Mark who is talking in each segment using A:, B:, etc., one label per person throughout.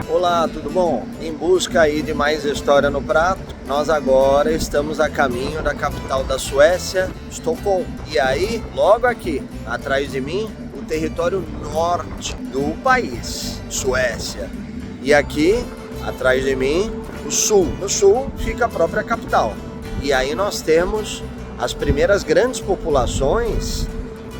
A: Olá, tudo bom? Em busca aí de mais história no prato, nós agora estamos a caminho da capital da Suécia, Estocolmo. E aí, logo aqui, atrás de mim, o território norte do país, Suécia. E aqui, atrás de mim, o sul. No sul fica a própria capital. E aí nós temos as primeiras grandes populações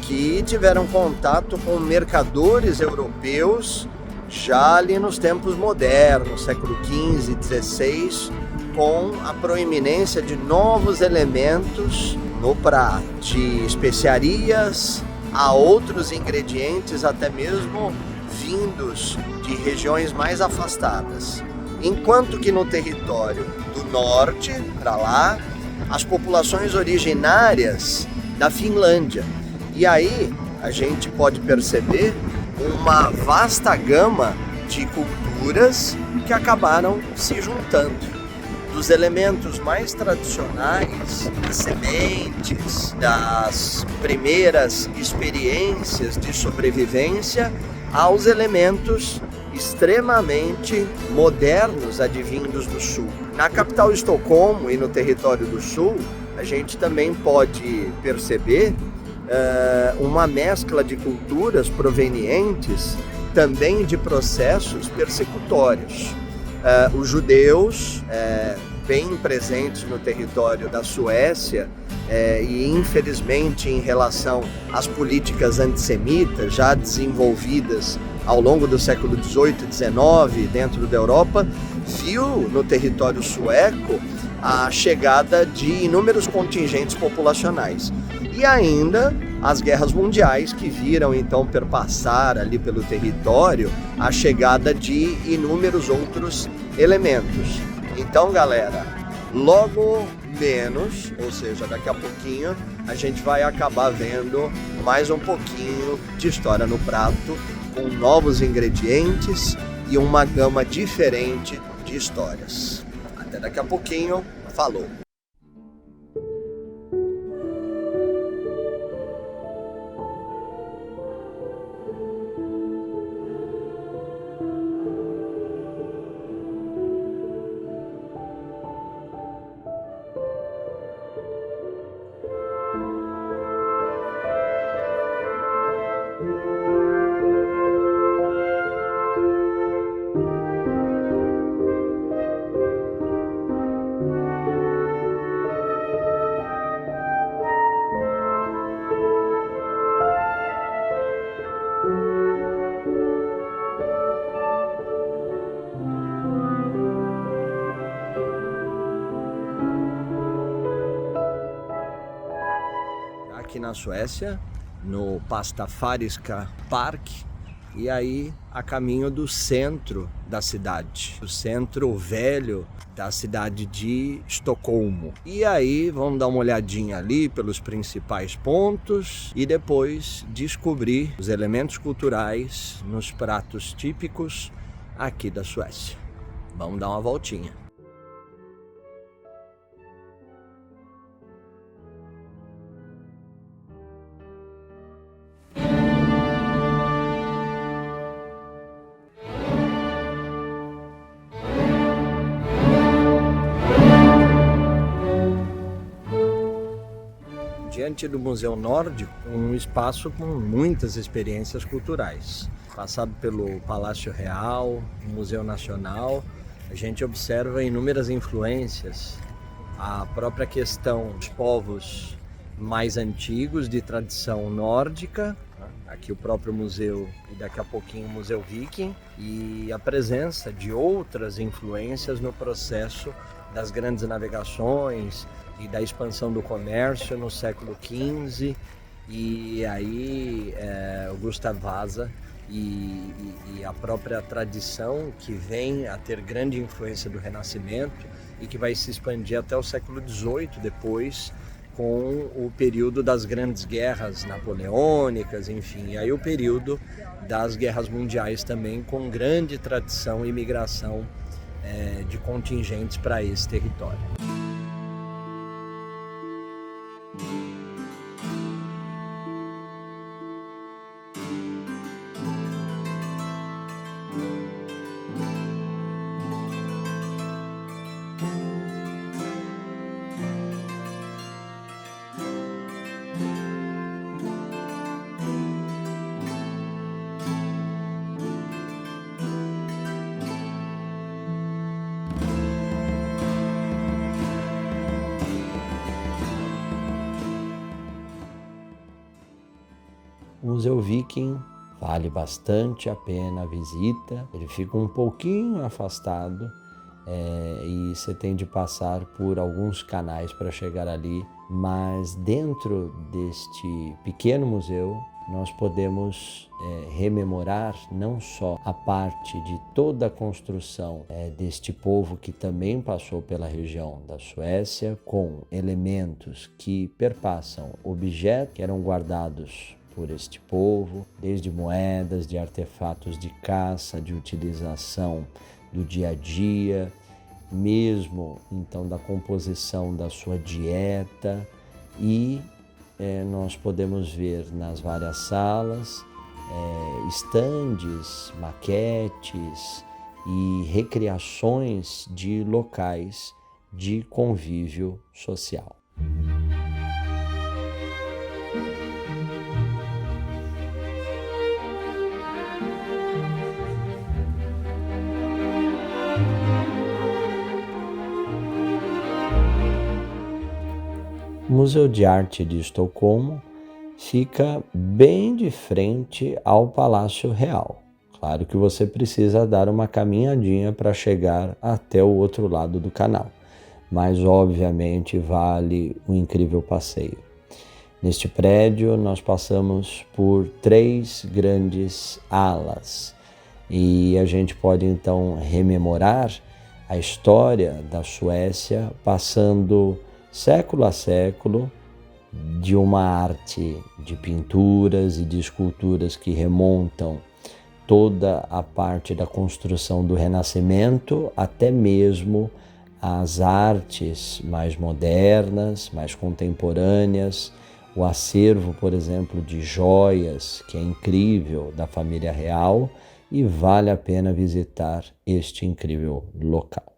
A: que tiveram contato com mercadores europeus já ali nos tempos modernos, século XV, XVI, com a proeminência de novos elementos no prato, de especiarias a outros ingredientes, até mesmo vindos de regiões mais afastadas. Enquanto que no território do norte, para lá, as populações originárias da Finlândia. E aí a gente pode perceber uma vasta gama de culturas que acabaram se juntando. Dos elementos mais tradicionais, das sementes, das primeiras experiências de sobrevivência, aos elementos extremamente modernos advindos do sul. Na capital Estocolmo e no território do sul, a gente também pode perceber uma mescla de culturas provenientes também de processos persecutórios. Os judeus, bem presentes no território da Suécia, e infelizmente em relação às políticas antissemitas já desenvolvidas ao longo do século XVIII e XIX dentro da Europa, viu no território sueco a chegada de inúmeros contingentes populacionais. E ainda as guerras mundiais que viram então perpassar ali pelo território a chegada de inúmeros outros elementos. Então, galera, logo menos, ou seja, daqui a pouquinho, a gente vai acabar vendo mais um pouquinho de história no prato, com novos ingredientes e uma gama diferente de histórias. Até daqui a pouquinho, falou! Aqui na Suécia, no Pastafariska Park, e aí a caminho do centro da cidade, o centro velho da cidade de Estocolmo. E aí vamos dar uma olhadinha ali pelos principais pontos e depois descobrir os elementos culturais nos pratos típicos aqui da Suécia. Vamos dar uma voltinha. Diante do Museu Nórdico, um espaço com muitas experiências culturais. Passado pelo Palácio Real, Museu Nacional, a gente observa inúmeras influências. A própria questão dos povos mais antigos, de tradição nórdica, aqui o próprio museu e daqui a pouquinho o Museu Viking, e a presença de outras influências no processo das grandes navegações e da expansão do comércio no século XV, e aí o Gustav Vasa e a própria tradição que vem a ter grande influência do Renascimento e que vai se expandir até o século XVIII depois, com o período das grandes guerras napoleônicas, enfim, e aí o período das guerras mundiais também, com grande tradição e migração de contingentes para esse território.
B: O Museu Viking vale bastante a pena a visita, ele fica um pouquinho afastado e você tem de passar por alguns canais para chegar ali, mas dentro deste pequeno museu nós podemos rememorar não só a parte de toda a construção deste povo que também passou pela região da Suécia, com elementos que perpassam objetos que eram guardados por este povo, desde moedas, de artefatos de caça, de utilização do dia a dia, mesmo então da composição da sua dieta, e nós podemos ver nas várias salas estandes, maquetes e recriações de locais de convívio social. O Museu de Arte de Estocolmo fica bem de frente ao Palácio Real. Claro que você precisa dar uma caminhadinha para chegar até o outro lado do canal, mas obviamente vale um incrível passeio. Neste prédio nós passamos por 3 grandes alas e a gente pode então rememorar a história da Suécia, passando século a século, de uma arte de pinturas e de esculturas que remontam toda a parte da construção do Renascimento, até mesmo as artes mais modernas, mais contemporâneas, o acervo, por exemplo, de joias, que é incrível, da família real, e vale a pena visitar este incrível local.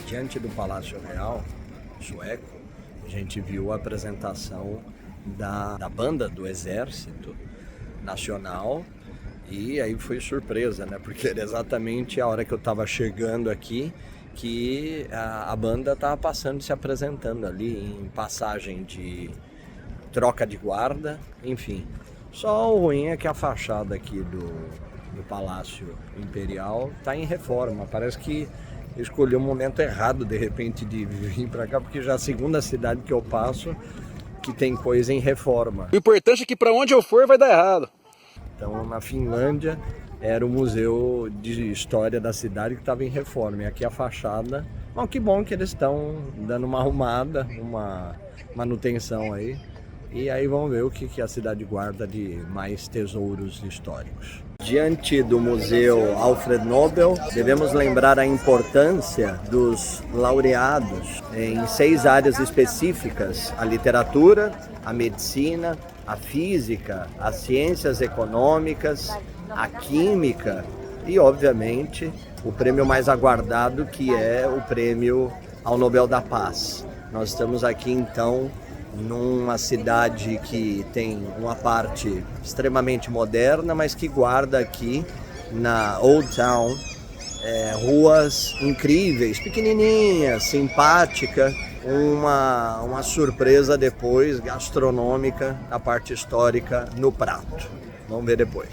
A: Diante do Palácio Real sueco, a gente viu a apresentação da banda do Exército Nacional, e aí foi surpresa, né? Porque era exatamente a hora que eu estava chegando aqui que a banda estava passando, se apresentando ali em passagem de troca de guarda, enfim. Só o ruim é que a fachada aqui do Palácio Imperial está em reforma. Parece que eu escolhi o momento errado, de repente, de vir para cá, porque já é a segunda cidade que eu passo que tem coisa em reforma.
C: O importante é que para onde eu for vai dar errado.
A: Então, na Finlândia, era o museu de história da cidade que estava em reforma. E aqui a fachada, bom, que bom que eles estão dando uma arrumada, uma manutenção aí. E aí vamos ver o que a cidade guarda de mais tesouros históricos. Diante do Museu Alfred Nobel, devemos lembrar a importância dos laureados em 6 áreas específicas: a literatura, a medicina, a física, as ciências econômicas, a química e, obviamente, o prêmio mais aguardado, que é o prêmio ao Nobel da Paz. Nós estamos aqui, então, numa cidade que tem uma parte extremamente moderna, mas que guarda aqui na Old Town ruas incríveis, pequenininhas, simpática, uma surpresa depois gastronômica, a parte histórica no prato. Vamos ver depois.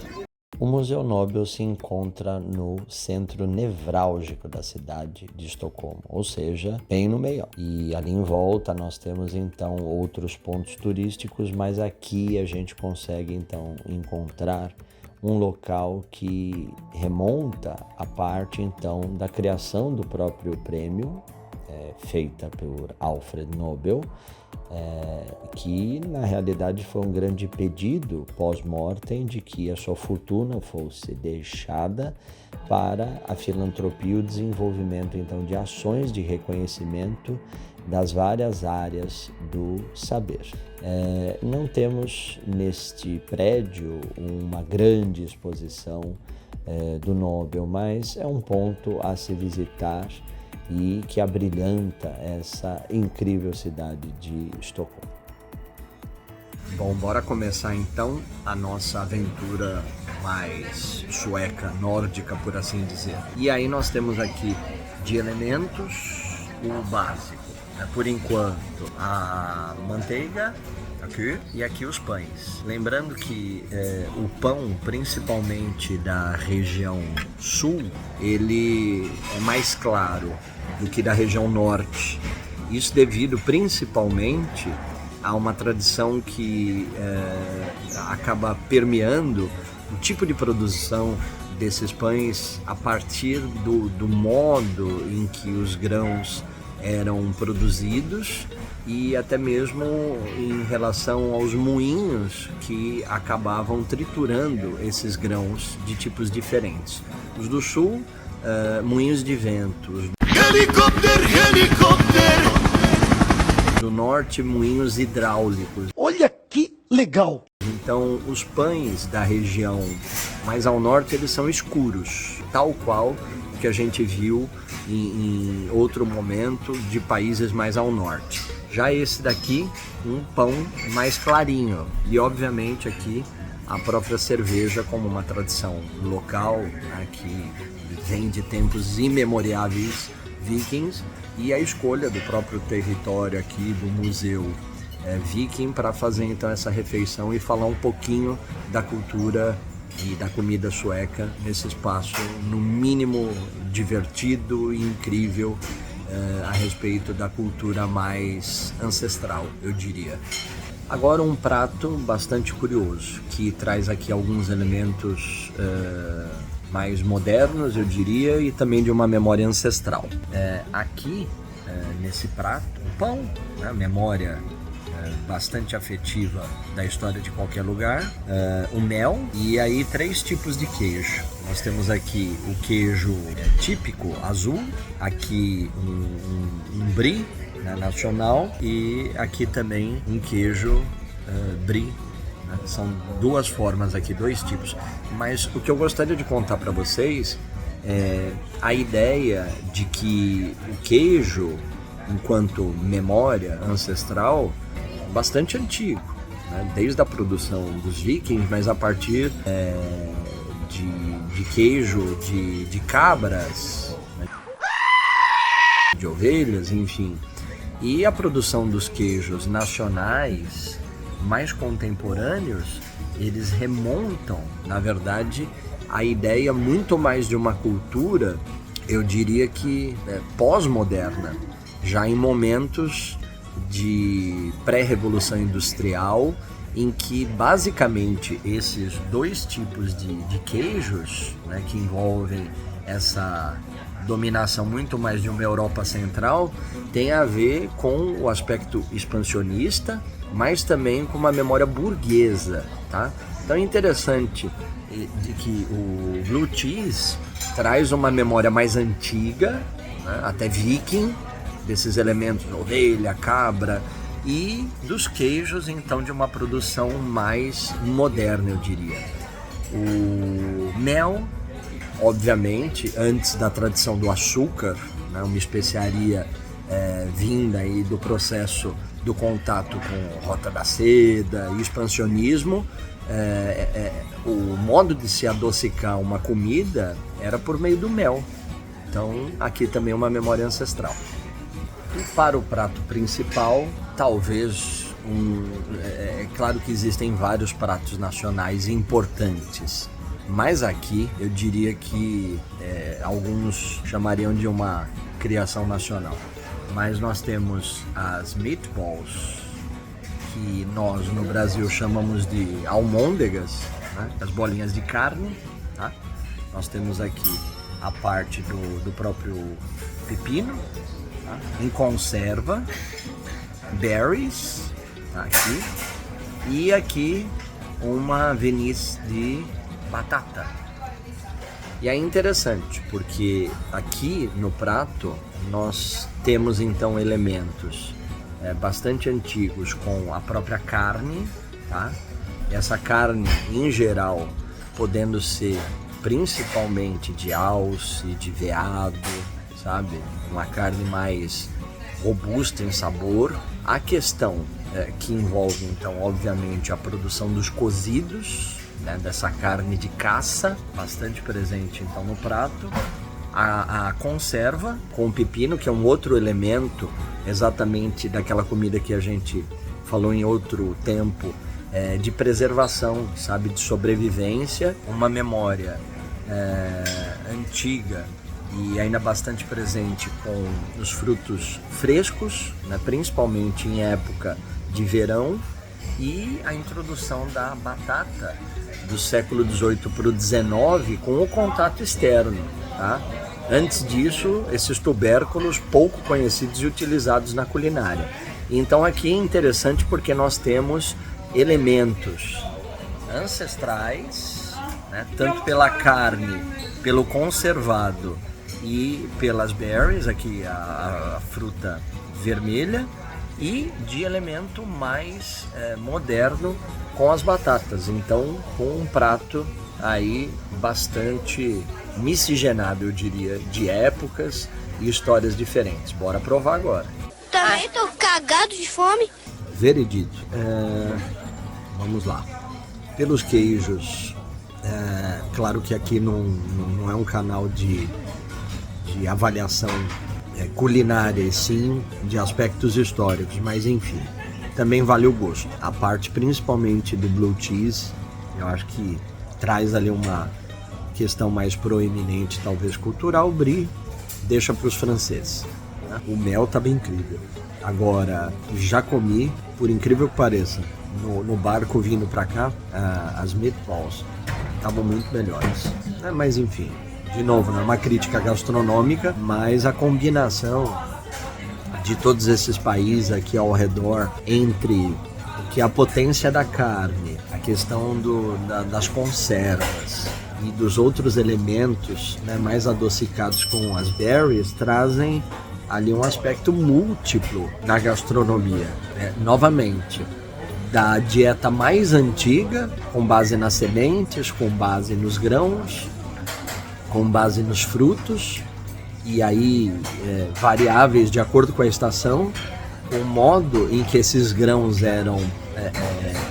B: O Museu Nobel se encontra no centro nevrálgico da cidade de Estocolmo, ou seja, bem no meio. E ali em volta nós temos então outros pontos turísticos, mas aqui a gente consegue então encontrar um local que remonta à parte então da criação do próprio prêmio, feita por Alfred Nobel, que na realidade foi um grande pedido pós-mortem de que a sua fortuna fosse deixada para a filantropia e o desenvolvimento então de ações de reconhecimento das várias áreas do saber. Não temos neste prédio uma grande exposição do Nobel, mas é um ponto a se visitar e que abrilhanta essa incrível cidade de Estocolmo.
A: Bom, bora começar então a nossa aventura mais sueca, nórdica, por assim dizer. E aí nós temos aqui de elementos o básico, né? Por enquanto a manteiga, aqui, e aqui os pães. Lembrando que o pão, principalmente da região sul, ele é mais claro do que da região norte. Isso devido principalmente a uma tradição que acaba permeando o tipo de produção desses pães a partir do modo em que os grãos eram produzidos e até mesmo em relação aos moinhos que acabavam triturando esses grãos de tipos diferentes. Os do sul, moinhos de vento. Do norte, moinhos hidráulicos.
C: Olha que legal!
A: Então, os pães da região mais ao norte, eles são escuros, tal qual que a gente viu em outro momento de países mais ao norte. Já esse daqui, um pão mais clarinho. E, obviamente, aqui a própria cerveja como uma tradição local, né, que vem de tempos imemoriáveis vikings, e a escolha do próprio território aqui do museu viking para fazer então essa refeição e falar um pouquinho da cultura e da comida sueca nesse espaço no mínimo divertido e incrível a respeito da cultura mais ancestral, eu diria. Agora um prato bastante curioso que traz aqui alguns elementos mais modernos, eu diria, e também de uma memória ancestral. Aqui, nesse prato, o pão, né, memória bastante afetiva da história de qualquer lugar, o mel e aí 3 tipos de queijo. Nós temos aqui o queijo típico azul, aqui um brie, né, nacional, e aqui também um queijo brie. São 2 formas aqui, 2 tipos. Mas o que eu gostaria de contar para vocês é a ideia de que o queijo, enquanto memória ancestral, é bastante antigo, né? Desde a produção dos vikings, mas a partir de queijo de cabras, né? De ovelhas, enfim. E a produção dos queijos nacionais mais contemporâneos, eles remontam, na verdade, a ideia muito mais de uma cultura, eu diria que pós-moderna, já em momentos de pré-revolução industrial, em que basicamente esses 2 tipos de queijos, né, que envolvem essa dominação muito mais de uma Europa central, tem a ver com o aspecto expansionista, mas também com uma memória burguesa, tá? Então é interessante de que o blue cheese traz uma memória mais antiga, né, até viking, desses elementos ovelha, cabra, e dos queijos então de uma produção mais moderna, eu diria. O mel, obviamente, antes da tradição do açúcar, né, uma especiaria vinda aí do processo do contato com Rota da Seda e expansionismo, o modo de se adocicar uma comida era por meio do mel. Então aqui também uma memória ancestral. E para o prato principal, talvez é claro que existem vários pratos nacionais importantes, Mas aqui eu diria que alguns chamariam de uma criação nacional. Mas nós temos as meatballs, que nós no Brasil chamamos de almôndegas, né? As bolinhas de carne, tá? Nós temos aqui a parte do próprio pepino, tá? Em conserva, berries, tá? Aqui, e aqui uma verniz de batata. E é interessante porque aqui no prato nós temos então elementos bastante antigos com a própria carne, tá? Essa carne em geral podendo ser principalmente de alce, de veado, sabe? Uma carne mais robusta em sabor. A questão que envolve então obviamente a produção dos cozidos, né, dessa carne de caça, bastante presente então no prato. A conserva com o pepino, que é um outro elemento exatamente daquela comida que a gente falou em outro tempo, de preservação, sabe, de sobrevivência, uma memória antiga e ainda bastante presente com os frutos frescos, né, principalmente em época de verão, e a introdução da batata do século XVIII para o XIX com o contato externo, tá? Antes disso, esses tubérculos pouco conhecidos e utilizados na culinária. Então aqui é interessante porque nós temos elementos ancestrais, né, tanto pela carne, pelo conservado e pelas berries, aqui a fruta vermelha, e de elemento mais moderno com as batatas. Então, com um prato aí bastante miscigenado, eu diria, de épocas e histórias diferentes. Bora provar agora.
D: Também tô cagado de fome.
A: Veredito. Vamos lá. Pelos queijos, claro que aqui não é um canal de avaliação culinária, e sim de aspectos históricos, mas enfim, também vale o gosto. A parte principalmente do blue cheese, eu acho que traz ali uma questão mais proeminente, talvez cultural. Brie deixa para os franceses, né? O mel tá bem incrível. Agora, já comi, por incrível que pareça, no barco vindo para cá, as meatballs estavam muito melhores, né? Mas enfim, de novo, não é uma crítica gastronômica, mas a combinação de todos esses países aqui ao redor, entre que a potência da carne, a questão das conservas e dos outros elementos, né, mais adocicados com as berries, trazem ali um aspecto múltiplo na gastronomia, né? Novamente, da dieta mais antiga, com base nas sementes, com base nos grãos, com base nos frutos, e aí variáveis de acordo com a estação, o modo em que esses grãos eram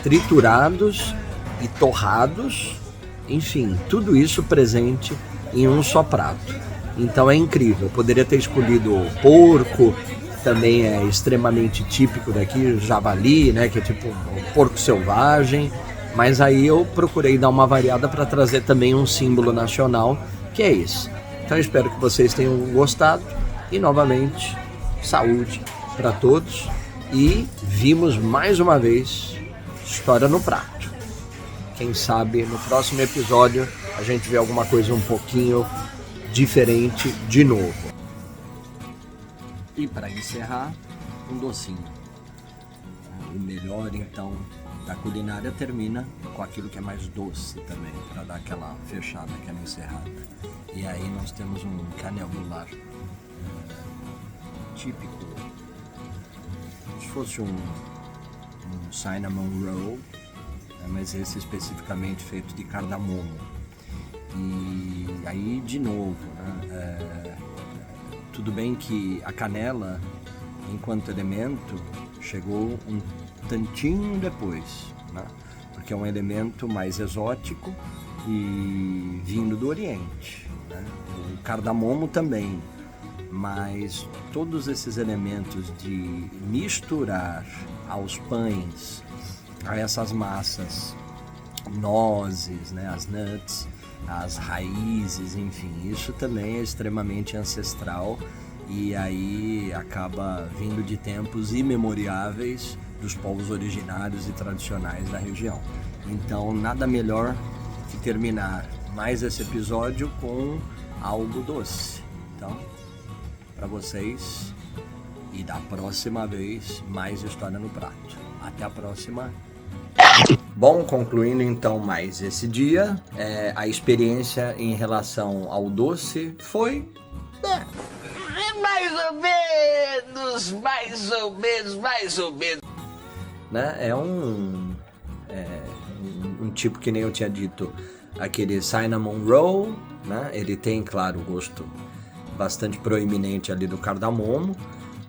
A: triturados e torrados, enfim, tudo isso presente em um só prato. Então é incrível. Eu poderia ter escolhido porco, também é extremamente típico daqui, javali, né, que é tipo um porco selvagem, mas aí eu procurei dar uma variada para trazer também um símbolo nacional, que é isso. Então eu espero que vocês tenham gostado e novamente saúde para todos, e vimos mais uma vez História no Prato. Quem sabe no próximo episódio a gente vê alguma coisa um pouquinho diferente de novo. E para encerrar, um docinho. O melhor então da culinária termina com aquilo que é mais doce também, para dar aquela fechada, aquela encerrada. E aí nós temos um canel rolar típico, como se fosse um cinnamon roll, né, mas esse especificamente feito de cardamomo. E aí de novo, né, tudo bem que a canela, enquanto elemento, chegou um tantinho depois, né, porque é um elemento mais exótico e vindo do Oriente, né, o cardamomo também, mas todos esses elementos de misturar aos pães, a essas massas, nozes, né, as nuts,
B: as raízes, enfim, isso também é extremamente ancestral e aí acaba vindo de tempos imemoriáveis dos povos originários e tradicionais da região. Então, nada melhor que terminar mais esse episódio com algo doce. Então, para vocês, e da próxima vez, mais História no Prato. Até a próxima. Bom, concluindo então mais esse dia, a experiência em relação ao doce foi... mais ou menos. Né? É um tipo que nem eu tinha dito, aquele cinnamon roll, né? Ele tem, claro, gosto bastante proeminente ali do cardamomo,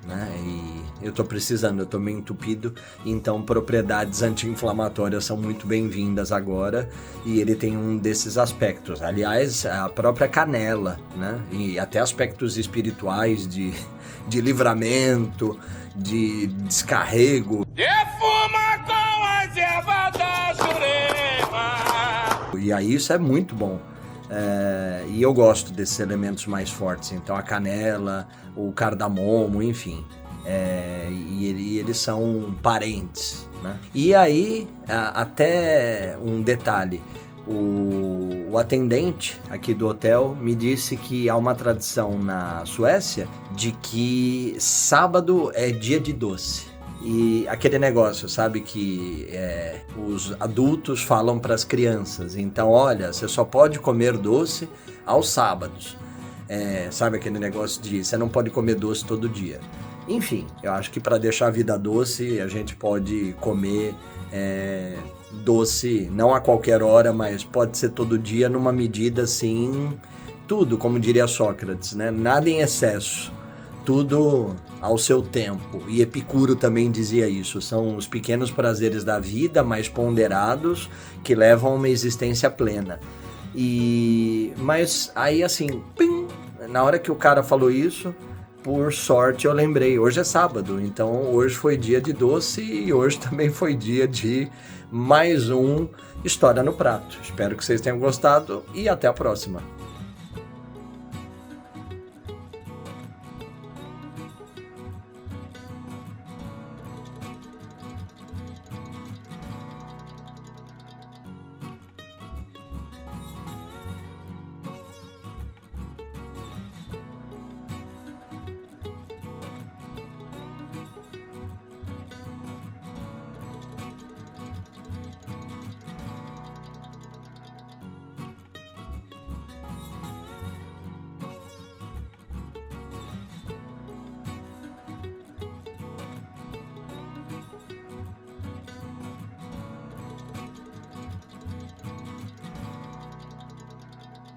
B: né? E eu tô meio entupido, então propriedades anti-inflamatórias são muito bem-vindas agora, e ele tem um desses aspectos. Aliás, a própria canela, né? E até aspectos espirituais de livramento, de descarrego. Defuma com as ervas da Jurema. E aí isso é muito bom. E eu gosto desses elementos mais fortes, então a canela, o cardamomo, enfim, e eles são parentes, né? E aí, até um detalhe, o atendente aqui do hotel me disse que há uma tradição na Suécia de que sábado é dia de doce. E aquele negócio, sabe, que os adultos falam para as crianças, então, olha, você só pode comer doce aos sábados. Sabe aquele negócio de você não pode comer doce todo dia. Enfim, eu acho que para deixar a vida doce, a gente pode comer doce, não a qualquer hora, mas pode ser todo dia numa medida assim, tudo, como diria Sócrates, né? Nada em excesso. Tudo ao seu tempo. E Epicuro também dizia isso. São os pequenos prazeres da vida, mais ponderados, que levam a uma existência plena. Mas aí assim, pim, na hora que o cara falou isso, por sorte eu lembrei, hoje é sábado, então hoje foi dia de doce e hoje também foi dia de mais um História no Prato. Espero que vocês tenham gostado e até a próxima.